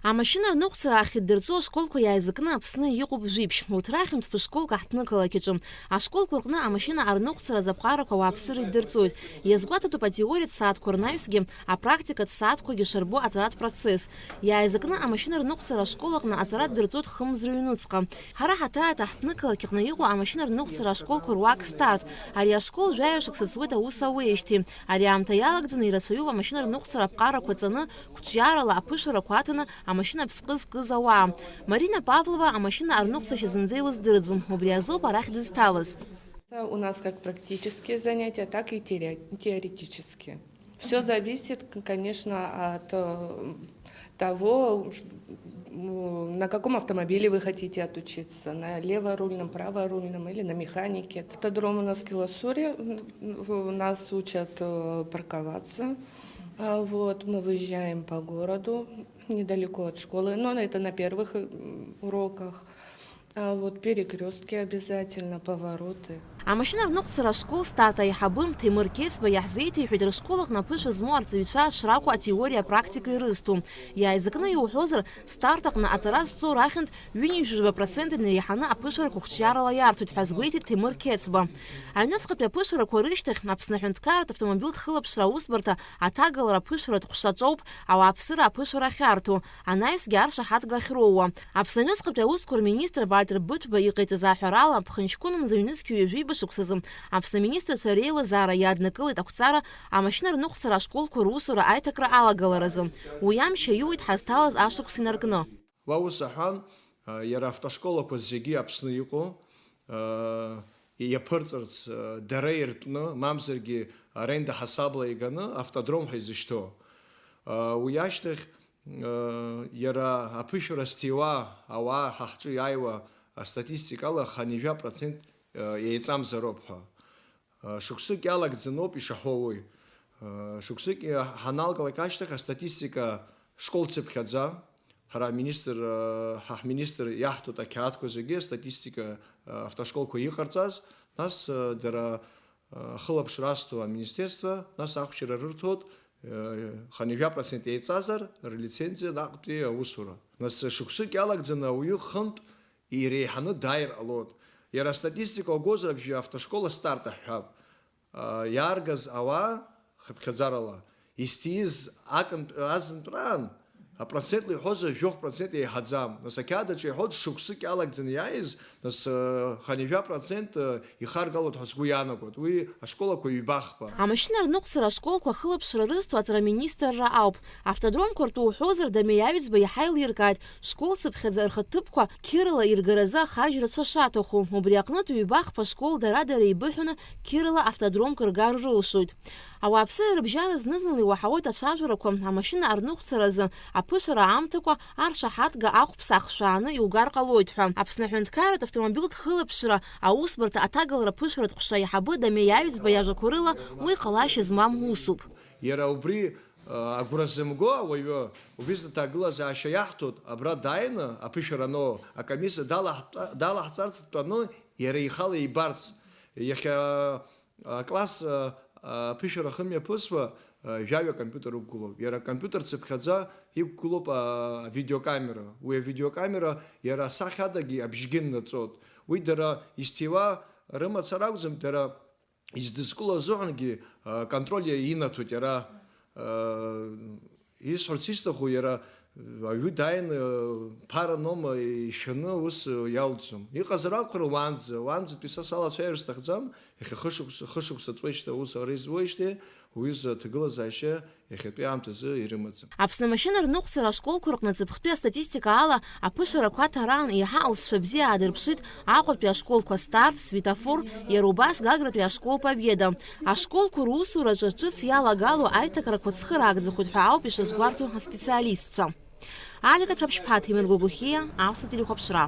Амашина рныҟәцара ахьыддырҵо ашколқәа иааизакны Аԥсны иҟоуп жәиԥшь. Урҭрахьынтә фышколк аҳҭнықалақьаҿы. Ашколқәа рҟны амашина арныҟәцара азаԥҟарақәа ауааԥсыра иддырҵоит. Иазгәаҭатәуп атеориатә сааҭқәа рнаҩсгьы, апрактикатә сааҭқәагьы шарбо аҵаратә процесс. Иааизакны амашина рныҟәцара ашкол аҟны аҵара ддырҵоит хымз рыҩнуҵҟа. Ҳара ҳаҭааит аҳҭнықалақь аҟны иҟоу амашина рныҟәцара ашколқәа руак стат. Ари ашкол жәаҩа шықәса ҵуеит аус ауеижьҭеи. Ари аамҭа иалагӡаны ирацәаҩуп амашина рныҟәцара аԥҟарақәа ҵаны, қәҿиарала аԥышәарақәа аҭаны амашина ԥсҟы зкыз ауаа. Марина Павлова амашина арныҟәцашьа зынӡа илыздырӡом. Убри азоуп арахь дызҭалаз. У нас как практические занятия, так и теоретические. Все зависит, конечно, от того, на каком автомобиле вы хотите отучиться, на леворульном, праворульном или на механике. Автодром у нас в Киласуре, нас учат парковаться. Вот, мы выезжаем по городу, недалеко от школы, но это на первых уроках. Вот перекрестки обязательно, повороты. Амашина рныҟәцара ашкол стат аиҳабы Ҭемыр Қьецба иаҳзеиҭеиҳәеит рышкол аҟны аԥышәа змоу арҵаҩцәа шракәу атеориа апрактика ирызҭо. Иааизакны иуҳәозар, старт аҟны аҵара зҵоу рахьынтә 70% инареиҳаны аԥышәарақәа қәҿиарала иарҭоит ҳәа азгәеиҭеит Ҭемыр Қьецба. Аҩныҵҟатәи аԥышәарақәа рышьҭахь Аԥсны Аҳәынҭқарратә автомобиль ҭхылаԥшра аусбарҭа аҭагалара аԥышәаратә ҟәшаҿоуп ауааԥсыра аԥышәара ахьарҭо, анаҩсгьы аршаҳаҭга ахьроуа. Аԥсны Аҩныҵҟатәи аусқәа рминистр Вальтер Быҭәба иҟаиҵаз ааҳәарала ԥхынҷкәынымза ҩнызқьҩы ҩажәиба шықәсазы Аԥсны аминистрцәа реилазаара иааднакылеит ақәҵара амашьына рныҟәцара ашколқәа русура аиҭакра алагаларазы. Уи амш аиуит ҳазҭалаз ашықәс инаркны. Уа ус аҳәан, иара автошколақәа зегьы Аԥсны иҟоу иаԥырҵырц дара иртәны, мамзаргьы аренда ҳасабла иганы автодром ҳәа изышьҭоу. Уи ашьҭахь иара аԥышәара зҭиуа ауаа ҳаҳҿы иааиуа астатистикала 50% еиҵамзароуп ҳәа. Шықәсык иалагӡаноуп ишаҳәо уи. Шықәсык ҳаналгалак ашьҭахь астатистика школцыԥхьаӡа, ҳара ҳминистр иаҳҭоит ақьаадқәа зегьы астатистика автошколқәа иҟарҵаз, нас дара ахылаԥшра азҭо аминистерство, нас ахәшьара рырҭоит 50% еиҵазар рлицензиа наҟтәи аусура. Нас шықәсык иалагӡаны ауаҩы хынтә иреиҳаны дааир ҟалоит. Иара статистика угозар автошкола старт аҳәап. Иааргаз ауаа хыԥхьаӡарала изҭииз азынтәраан апроцентла иҳәозар 50% еиҳаӡам. Нас ақьаадаҿы иҳәоит шықәсык иалагӡаны иааиз, нас 50% ихаргалоит ҳәа сгәы иаанагоит. Уи ашколақәа ҩбахпа. Амашьына рныҟәцара ашколқәа ахылаԥшра рызҭо аҵараминистрра ауп. Автодромқәа ртәы уҳәозар Дамеи Аҩӡба иаҳа еилиркааит школцыԥхьаӡа рхаҭыԥқәа қьырала иргаразы ахажьрацәа шаҭаху. Убри аҟнытә ҩбахпа школ дара-дара еибыҳәаны қьырала автодромк ргар рылшоит. Ауааԥсыра рыбжьара зны-зынла иуаҳауеит ацәажәарақәа амашьына арныҟәцаразы аԥышәара аамҭақәа аршаҳаҭга ахәԥса ахшәааны иугар ҟалоит ҳәа. Аԥсны Аҳәынҭқарратә автомобиль ҭхылаԥшра аусбарҭа аҭагалара аԥышәаратә ҟәша аиҳабы Дамеи Аҩӡба иажәақәа рыла уи ҟалашьа змам усуп. Иара убри агәра зымго ауаҩы убри зҭагылазаашьа иаҳҭоит, абра дааины аԥышәара ану акомиссиа далаҳҵарц дтәаны иара ихала ибарц. Иахьа класс аԥышәара хымҩаԥысуа жәаҩа компиутер уқәгылоуп. Иара акомпиутер цыԥхьаӡа иқәгылоуп авидеокамера. Уи авидеокамера иара асахьа адагьы абжьгьы ннаҵоит. Уи дара изҭиуа рымацара акәӡам, дара издызкыло азыҳәангьы контроль инаҭоит. Иара исҳәарц исҭаху, иара аҩы дааины ԥара нома ишәаны ус иалҵӡом. Иҟазар акәхар уаанӡатәи са салацәажәар сҭахӡам, иахьа хышықәса ҵуеижьҭеи аус ара изуеижьҭеи уи зҭагылазаашьа иахьатәи аамҭазы ирымаӡам. Аԥсны амашьына рныҟәцара ашколқәа рҟны ҵыԥхтәи астатистика ала аԥышәарақәа аҭараан иаҳа алҵшәа бзиа аадырԥшит Аҟәатәи ашколқәа Старт, Светофор, иара убас Гагратәи ашкол Победа. Ашколқәа русураҿы ҿыц иалагало аиҭакрақәа цхыраагӡахоит ҳәа ауп ишазгәарҭо аспециалистцәа. Алика Ҭраԥшьԥаа, Ҭемыр Гәагәыхиа, Аԥсуа телехәаԥшра.